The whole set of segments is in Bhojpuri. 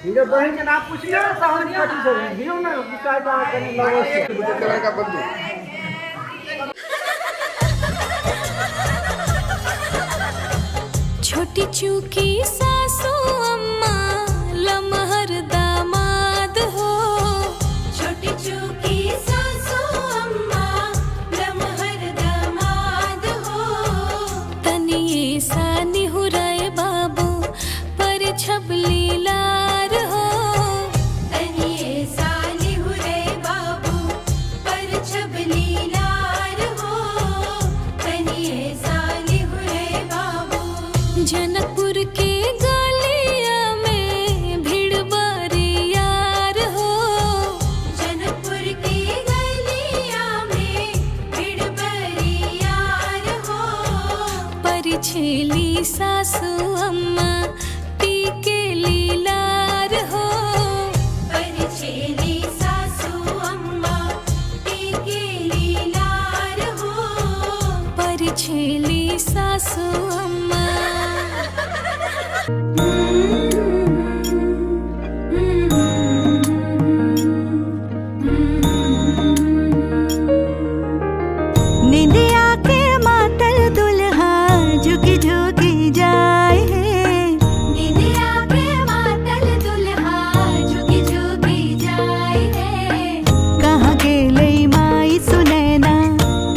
इनके बहन के नाम पूछ लिया सावन का चीज है दियो ना विचार करने लगो मुझे कलर का बंदू छोटी चूकी सासू अम्मा लमहर दामाद हो छोटी चूकी सासू अम्मा लमहर दामाद हो तनिए सा निहुराए बाबू पर छबली लार हो तनिए सा निहुराए बाबू पर छबली लार हो तनिए सा निहुराए बाबू जनकपुर के गलिया में भीड़ बारी यार हो जनकपुर के गलिया में भीड़ बारी यार हो परिछेली सासू अम्मा टीके लीलार हो परिछेली सासू अम्मा टीके लीलार हो परिछेली सासू अम्मा निंदिया के मातल दुल्हा झुकी झुकी जाए निंदिया के मातल दुल्हा झुकी झुकी जाए कहाँ गेले माई सुनैना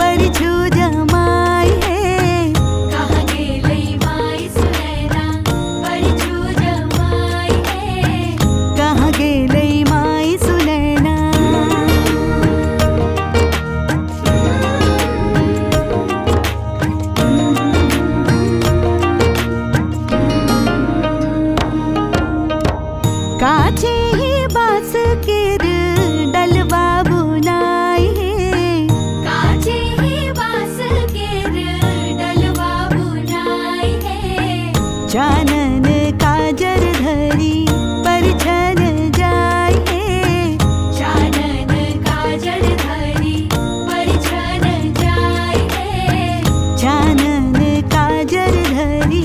परिछू जमाई कहाँ गेले माई सुनैना परिछू जमाई कहाँ गेले माई सुनैना काचे ही बास केर डलवा बुनाई काचे ही बास केर डलवा बुनाई चानन काजर धरी परछन जाए चानन काजर धरी परछन जाए चानन काजर धरी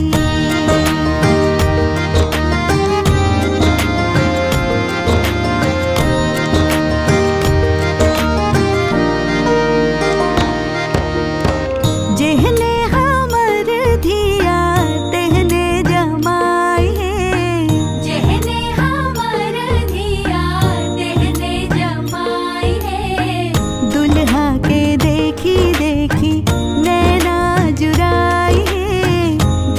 जेहने हमर धिया तेहने जमाई जेहने हमर धिया तेहने जमाई दुल्हा के देखी देखी नैना जुराई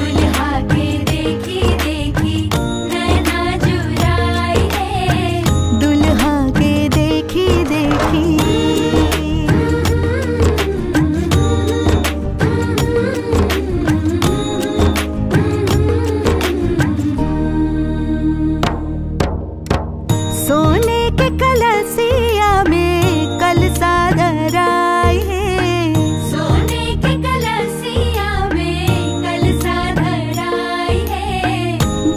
दुल्हा के देखी देखी नैना जुराई दुल्हा के देखी देखी सोने के कलसिया में कलसा धराई सोने के कलसिया में कलसा धराई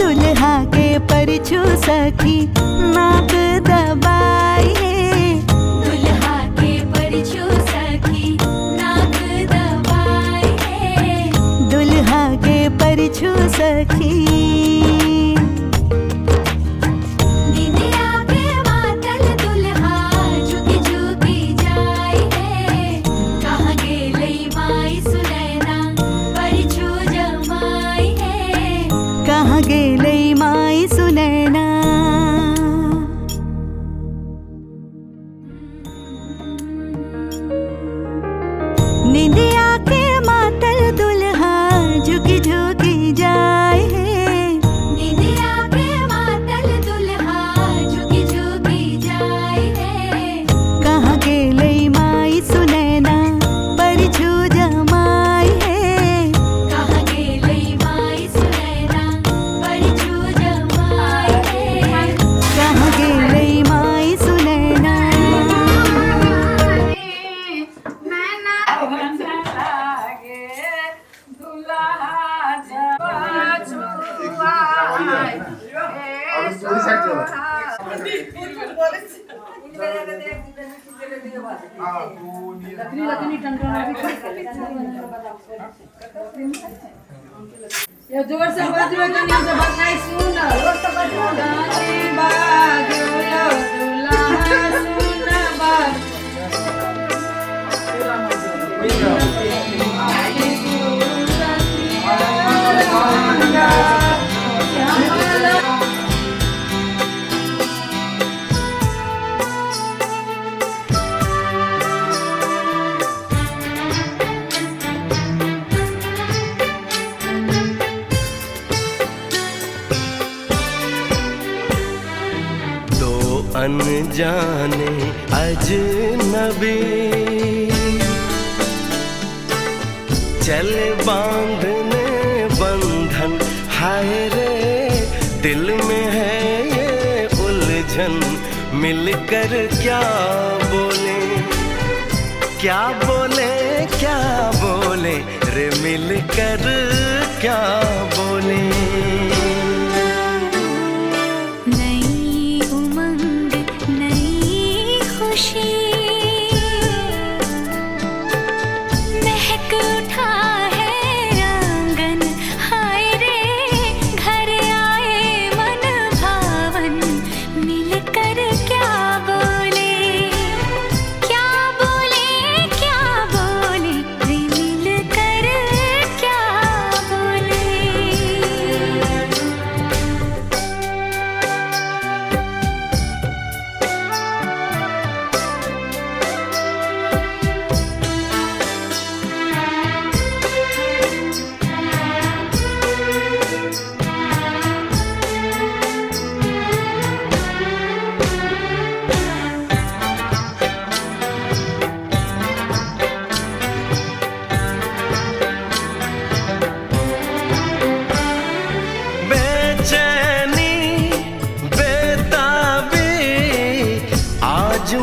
दुल्हा के परछू सखी नाक दबाई दुल्हा के परछू सखी नाक दबाई दुल्हा के परछू सखी निंदिया के मातल दुल्हा झुकी झुकी जाए कहाँ गेले माई सुनैना परिछू जमाई कहाँ गेले माई सुनैना निंदिया के मातल दुल्हा झुकी झुकी जाए निंदिया के मातल दुल्हा झुकी झुकी जाए कहाँ गेले माई सुनैना परिछू जमाई कहाँ गेले माई सुनैना परिछू जमाई कहाँ गेले माई सुनैना ये जोर से बजवे तो नहीं से बनाई सुन जोर से बजवे। गाने बाजो यो दुल्हा सुन बाज आई अनजाने अजनबी चले बांधने बंधन, हाय रे दिल में है ये उलझन, मिलकर क्या बोले क्या बोले क्या बोले रे, मिलकर क्या बोले।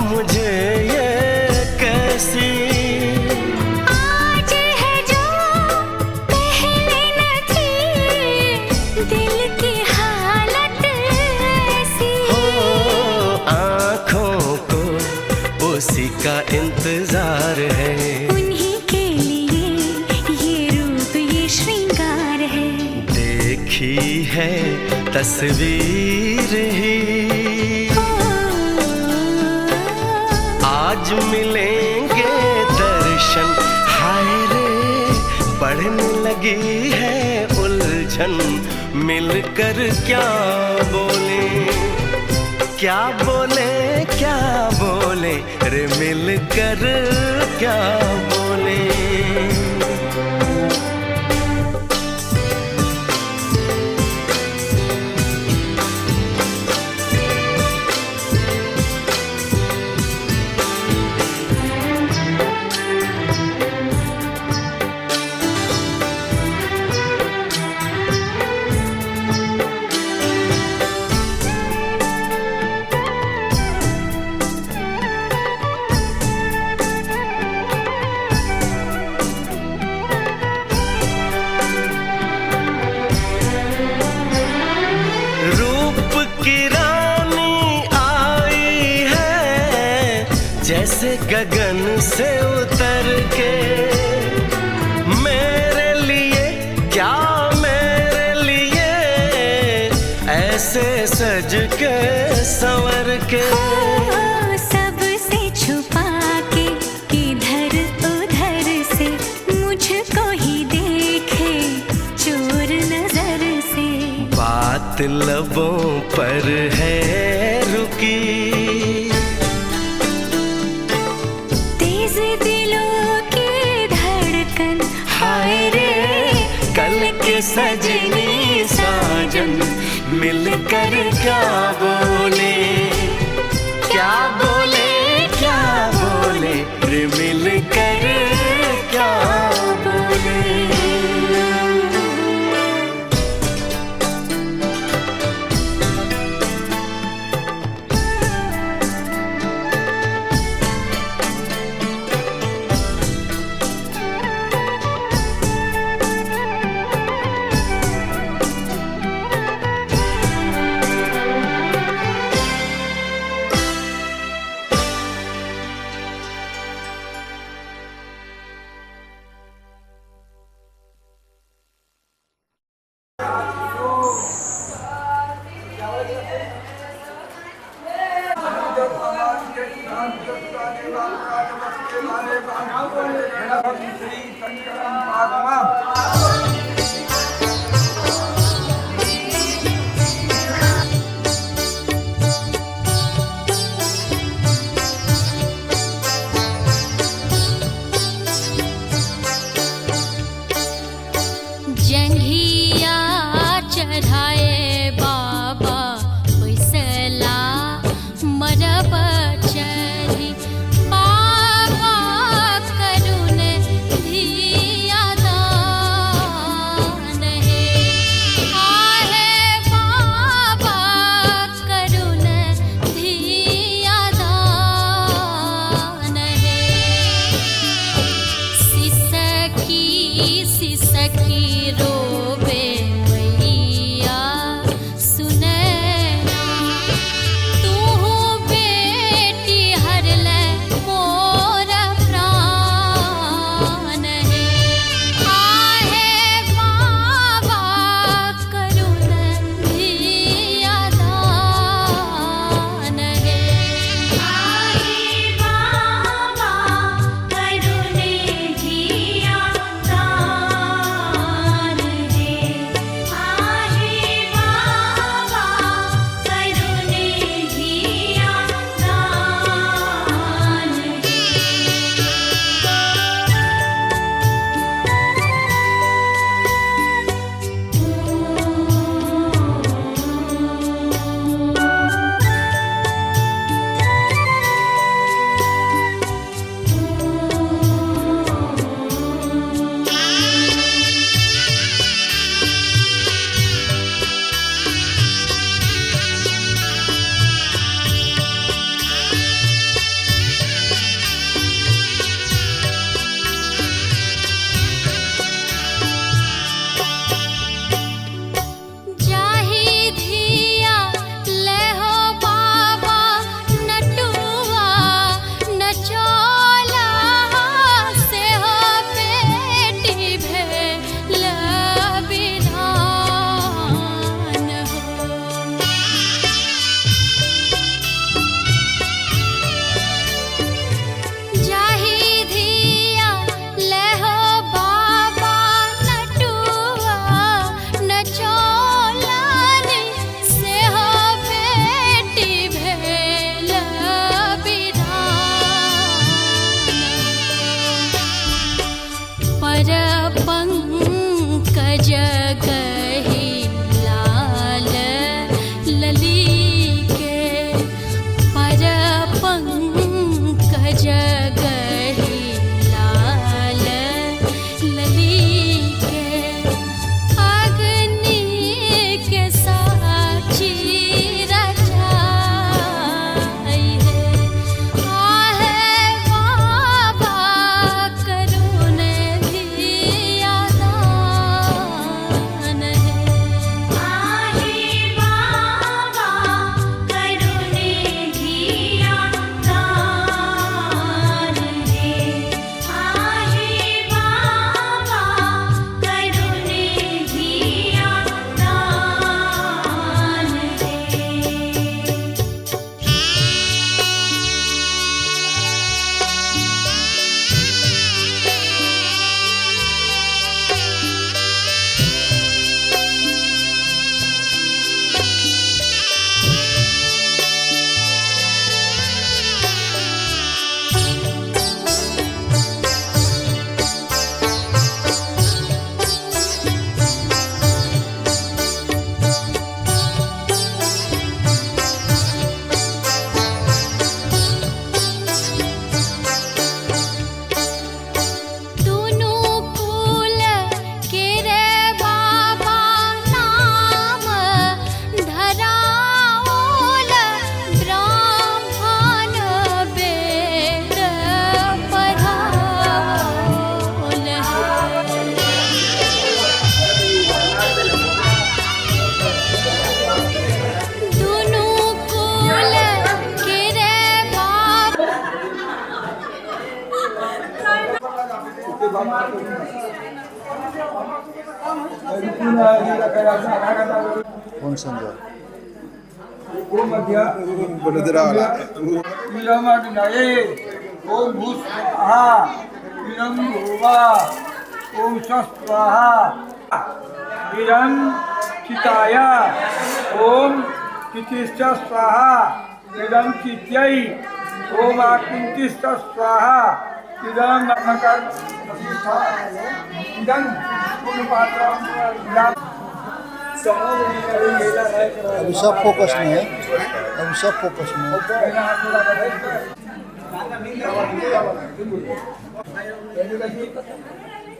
मुझे ये कैसी आज है जो पहले न थी, दिल की हालत ऐसी हो, आँखों को उसी का इंतजार है, उन्हीं के लिए ये रूप ये श्रृंगार है, देखी है तस्वीर ही आज मिलेंगे दर्शन, हाय रे बढ़ने लगी है उलझन, मिलकर क्या बोले क्या बोले क्या बोले रे, मिलकर क्या बोले। जैसे गगन से उतर के मेरे लिए, क्या मेरे लिए ऐसे सज के संवर के, सबसे छुपा के इधर उधर से मुझको ही देखे चोर नजर से, बात लबों पर है रुकी, सजनी साजन मिलकर क्या बोले क्या बोले क्या बोले रे, मिलकर क्या बोले। सखी रोवे मैया सुनैना तू बेटी हरले मोरा प्राण है आहे बाबा करुण धिया दान है आहे बाबा करुण धिया दान है आहे बाबा करुण धिया दान जाहि धिया ले हो बाबा नटुआ नचौला से हो बेटी भेल विधान हो जाहि धिया ले हो बाबा नटुआ नचौलन से हो बेटी भेल विधान पर पंकज गही लाल लली के पर पंकज गही लाल लली के अग्नि के साक्षी रचाई है आहे बाबा करुण धिया दान है आहे बाबा करुण धिया दान है आहे बाबा करुण धिया दान है दुनु कुल के रे बाबा नाम धराओल ब्राह्मण वेद पढ़ाओल दुनु कुल के रे बाबा कौन संजय ओम भू स्वाहा इदं भूवा ओम स्वाहा इदं चिताय ओम चितिश्च स्वाहा इदं चित्यै ओम आकुंतिश्च स्वाहा इदं नमकर इदं अभी सब फोकस में है, अभी सब फोकस में है।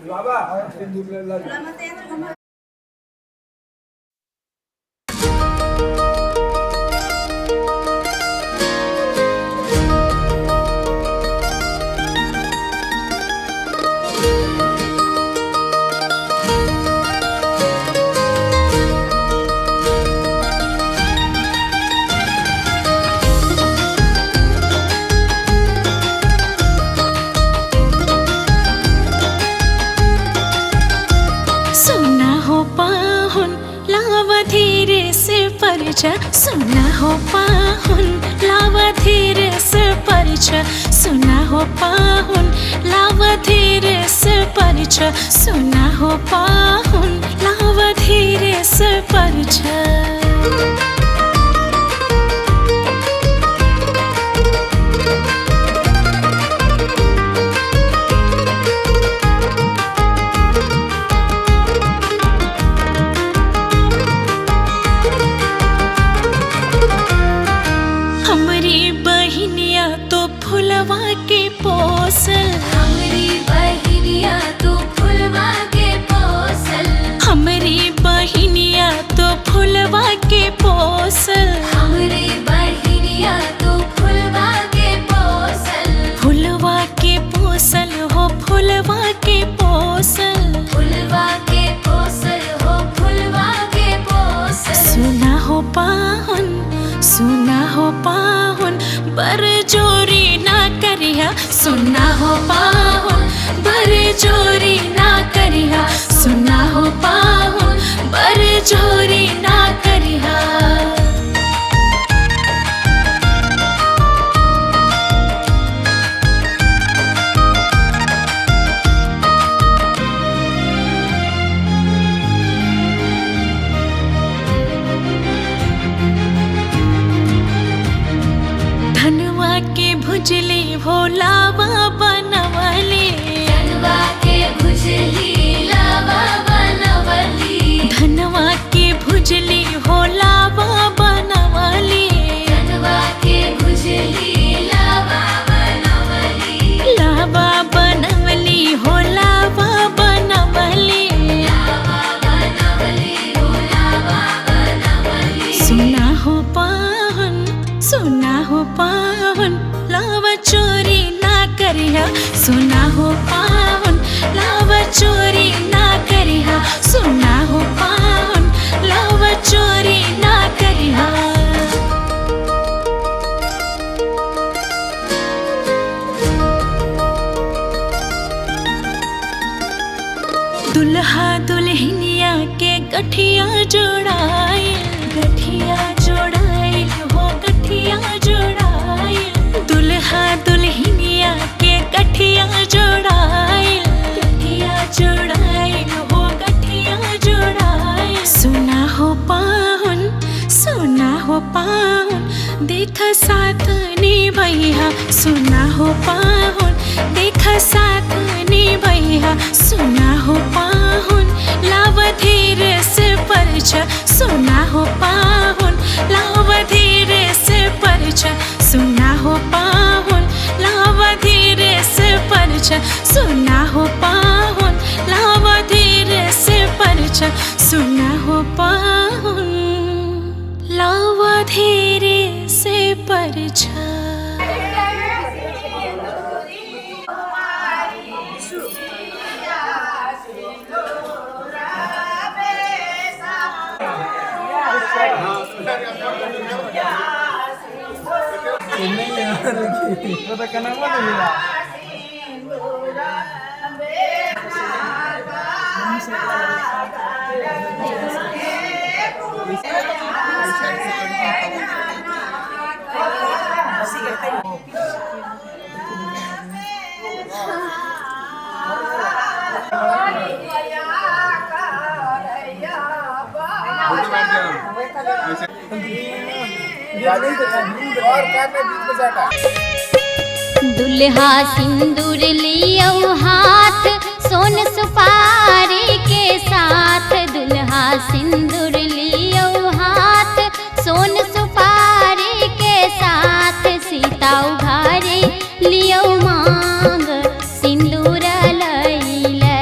बाबा परछ सुना हो पाहुन लावा धीरे से परछ सुना हो पाहुन लावा धीरे से परछ सुना हो पाहुन लावा धीरे से परछ फुलवा के पोसल हमरी बहिनिया तो फुलवा के पोसल हमरी बहिनिया तो फुलवा के पोसल हमरी बहिनिया तो फुलवा के पोसल फुलवा के पोसल हो फुलवा के पोसल फुलवा के पोसल हो फुलवा के पोसल सुना हो पाहुन बर जोरी ना करिया सुना हो पाहुन बर जोरी ना करिया सुना हो पाहुन बर जोरी ना करिया धनवा के भुजली भोलावा बनवली धनवा के भुजली लावा बनवली धनवा के भुजली भोलावा बनवली धनवा के भुजली लावा बनवली लावा बनवली हो लावा बनवली लावा बनवली हो लावा बनवली सुना हो पाहुन लावा चोरी ना करिया सुना हो पाहुन लावा चोरी ना करिया सुना हो पाहुन लावा चोरी ना करिया दुल्हा दुल्हनिया के गठिया जोड़ाए हो गठिया जोड़ाए दुल्हा दुल्हनिया के गठिया जोड़ाए हो गठिया जोड़ाए सुना हो पाहुन देखा साथ निभैया सुना हो पाहुन देखा साथ निभैया सुना हो पाहुन लावा धीरे से परछ सुना हो पाहुन लावा धीरे से परछ सुना हो पाहुन लावा धीरे से परछ सुना हो पाहुन लावा धीरे से परछ सुना हो पाहुन लावा धीरे से परछ दुल्हा सिंदूर लियो हाथ सोन सुपारी के साथ दुल्हा सिंदूर लियो हाथ सोन सुपारी के साथ सीता उघारे लियो मांग सिंदूर लैले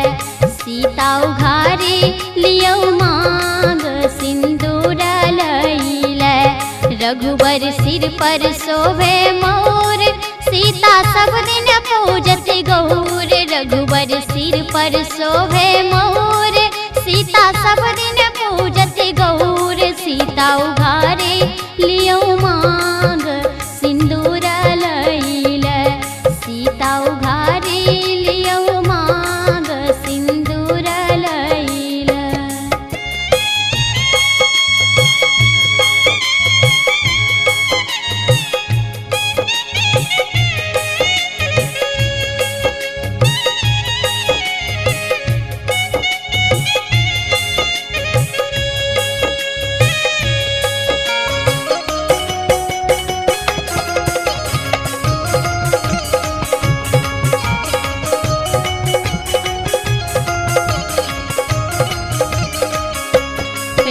सीता उघारे लियो मांग सिंदूर लैले रघुबर सिर पर शोभे मोर सीता सब दिन पूजत गौर रघुबर सिर पर शोभे मोर सीता सब दिन पूजत गौर सीता उघारे लियो मांग सिंदूर लैले सीता उघारे लियो मांग सिंदूर लैले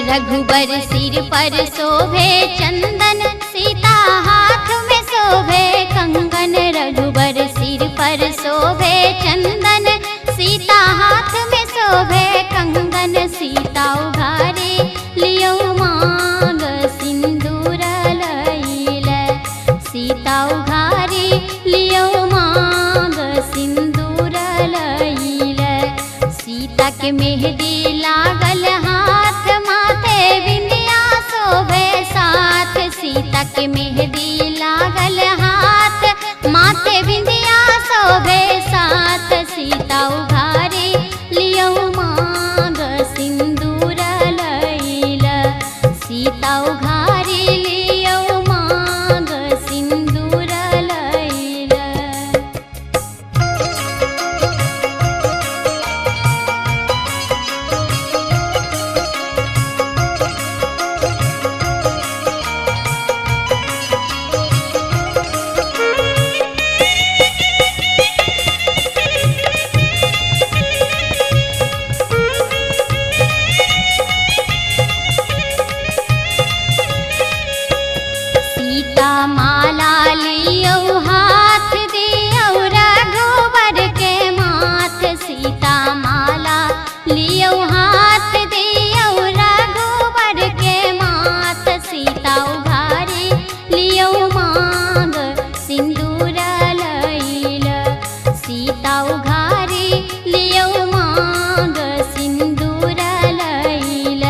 रघुबर सिर पर शोभे चंदन, सीता हाथ में शोभे कंगन। रघुबर सिर पर शोभे चंदन, सीता हाथ में शोभे कंगन। सीता उघारे लियो मांग सिंदूर लैल, सीता उघारे लियो मांग सिंदूर लैल। सीता के मेहंदी लागल हाथ, माथे बिंदिया शोभे साथ। सीता के मेहंदी लागल हाथ, माथे बिंदिया शोभे साथ। सीता उघारे लियो मांग सिंदूर लैल, सीता उघारे लियो मांग सिंदूर लैल। सीता माला लियो हाथ दियो रघुवर के माथ। सीता माला लियो हाथ दियो रघुवर के माथ। सीता उघारे लियो मांग सिंदूर लैल, सीता उघारे लियो मांग सिंदूर लैल।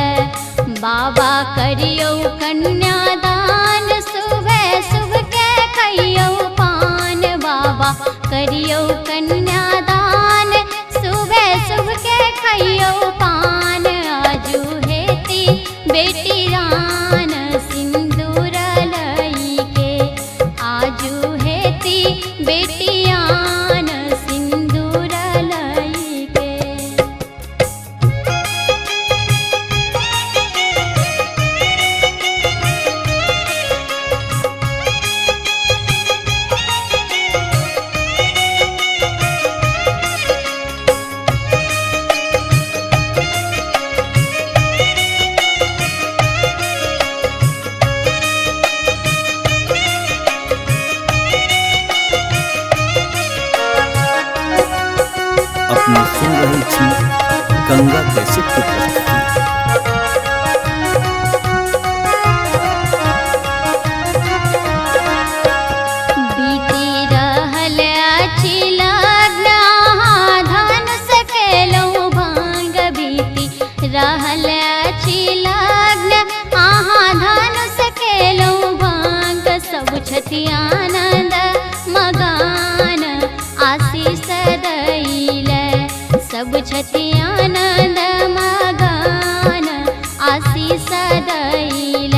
बाबा करियो कन्यादान, सुबह सुबह के खइयो पान। बाबा करियो कन्यादान, सुबह सुबह के खइयो पान। आजू हेती बेटी रान सिंदूर लई के, आजू हेती बेटी रान सिंदूर लई के। अपने सुन रही थी गंगा कैसे की प्रस्तुति। बीती रहल अछि लग्न, धनुष केलहुँ भांग। बीती रहल अछि लग्न, धनुष केलहुँ भांग। सब छथि आनंद मगान आशीष दैल, सब छथि आनंद मगान आशीष दैल।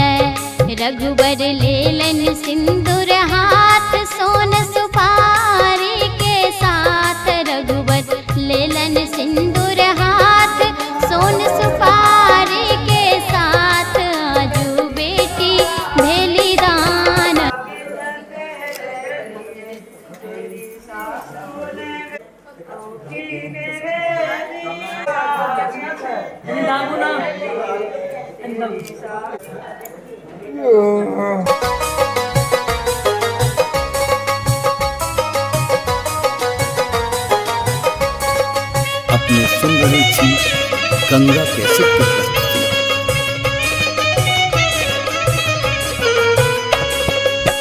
रघुबर लेलन सिंदूर हाथ, सोन सुपारी के साथ। रघुबर लेलन सिंदूर हाथ, सोन सुपारी के साथ। आजू बेटी भेली दान। अपने सुन रही थी गंगा कैसे की प्रस्तुति।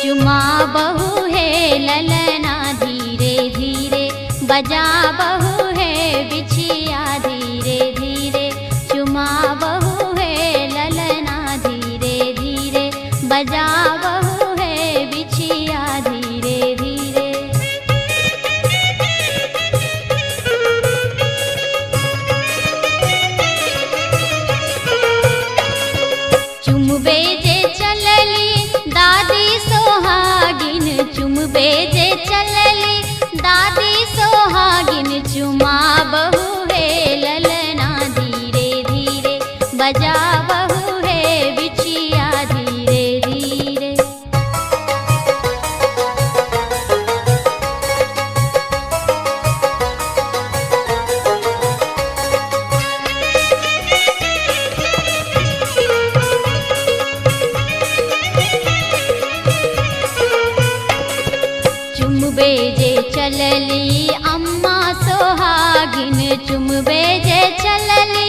चुमा बहू है ललना धीरे धीरे, बजा बहू है बिछिया धीरे धीरे। चुमा बहू है ललना धीरे धीरे, बजा बहू है बिछिया धीरे धीरे। चुमबे जे चलली दादी सोहागिन, चुमबे जे चलली दादी सोहागिन। चुमा बहू है ललना धीरे धीरे, बजा बहू है बिछिया धीरे धीरे। चलली अम्मा सोहागिन चुमबे जे चलली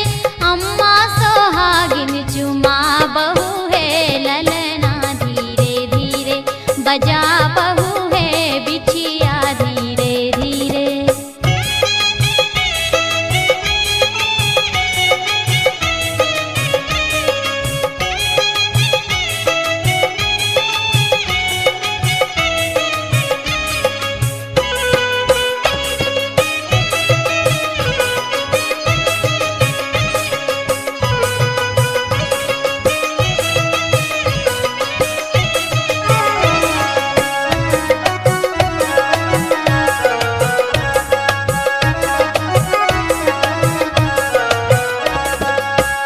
अम्मा सोहागिन चुमा बहू है ललना धीरे धीरे बजा बहू है बिछिया धीरे धीरे।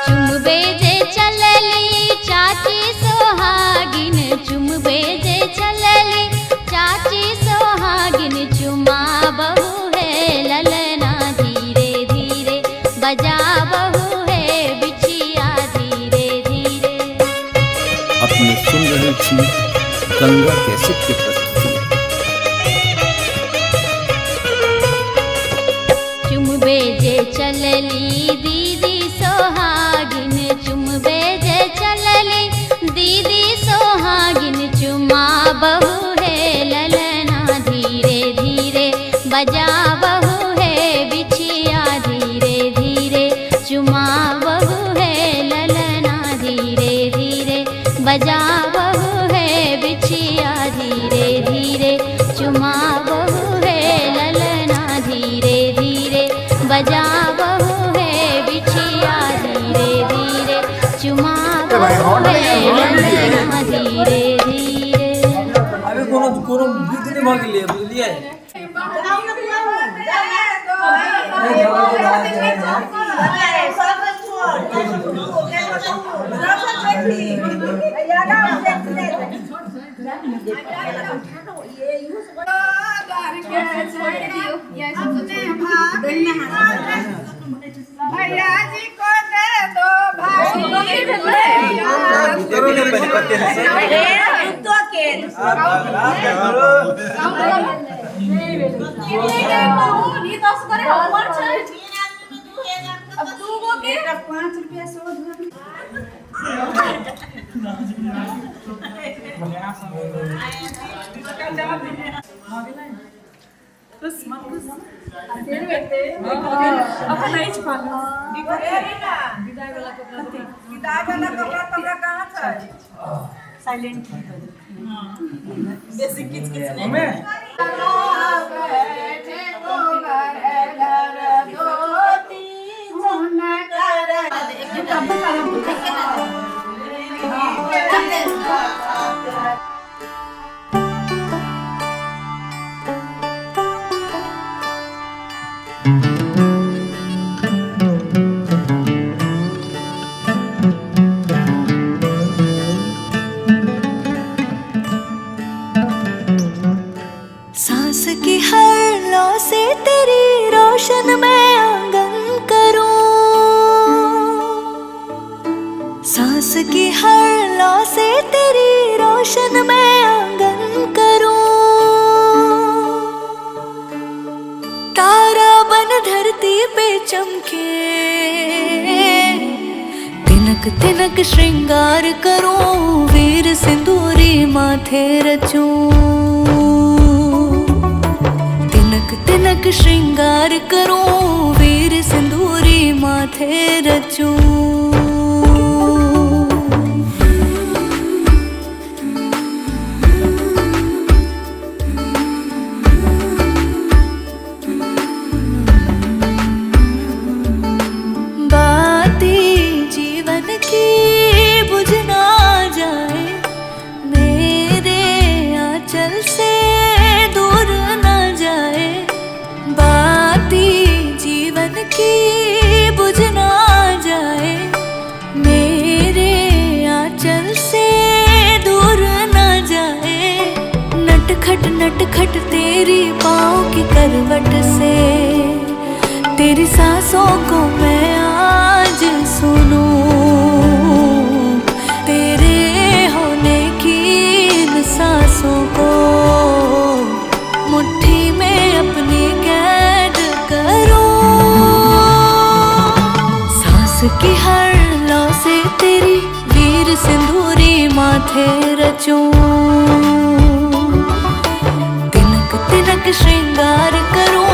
चुमबे जे चलली चाची सोहागिन चुमबे जे चलली चाची सोहागिन चुमा बहू है ललना धीरे धीरे बजा बहू है बिछिया धीरे धीरे। अपने सुन रहे छी गंगा कैसेट की प्रस्तुति। चुमबे जे चलली दीदी सोहागिन चुमबे जे चलली दीदी सोहागिन चुमा बहू है ललना धीरे धीरे बजा बहू है बिछिया धीरे धीरे चुमा बहू है ललना धीरे धीरे बजा बहू है बिछिया धीरे धीरे चुमा बहू है ललना धीरे धीरे बजा बहू है बिछिया धीरे धीरे चुमा बहू है ललना धीरे धीरे। अभी कोनो कोनो गीत नहीं भाग लिए बुझलिए। भैया जी को दे दो भाई अब तू वो के 5 रुपया शोध साइलेंट बेसिक किच किच नहीं सांस की हर लौ से तेरी रोशन मैं आंगन करूं, सांस की हर लौ से तेरी रोशन मैं आंगन करूं। तारा बन धरती पे चमके, तिनक तिनक श्रृंगार करूं, वीर सिंदूरी माथे रचूं। तिनक तिनक श्रृंगार करूं, वीर सिंदूरी माथे रचूं। बाती जीवन की बुझ ना जाए, मेरे आंचल से दूर ना जाए। बाती जीवन की बुझ ना जाए, हर लौ से तेरी वीर सिंदूरी माथे रचूं तिनक तिनक श्रृंगार करूं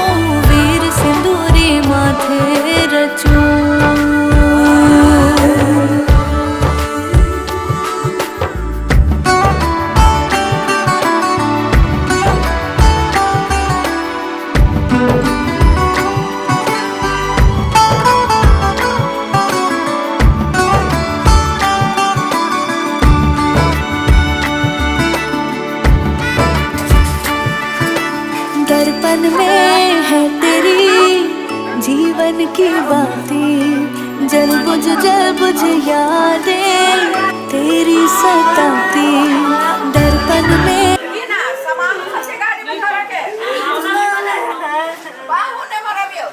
वीर सिंदूरी माथे रचूं दर्पण में है तेरी जीवन की बातें जल बुझ यादें तेरी सताती दर्पण में ये ना सामान से गाड़ी में खड़ा के बाहु ने मरा बियो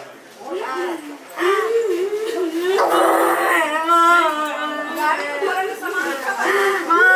गाड़ी में खड़ा के सामान